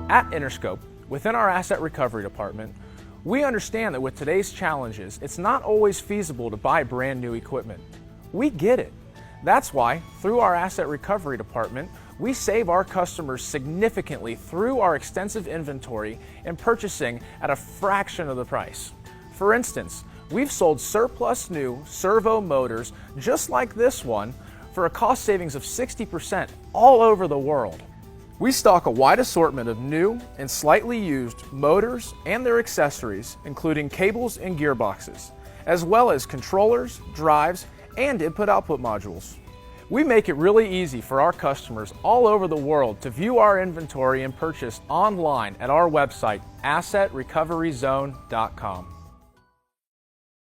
At Interscope, within our asset recovery department, we understand that with today's challenges, it's not always feasible to buy brand new equipment. We get it. That's why, through our asset recovery department, we save our customers significantly through our extensive inventory and purchasing at a fraction of the price. For instance, we've sold surplus new servo motors just like this one for a cost savings of 60% all over the world. We stock a wide assortment of new and slightly used motors and their accessories, including cables and gearboxes, as well as controllers, drives, and input-output modules. We make it really easy for our customers all over the world to view our inventory and purchase online at our website, assetrecoveryzone.com.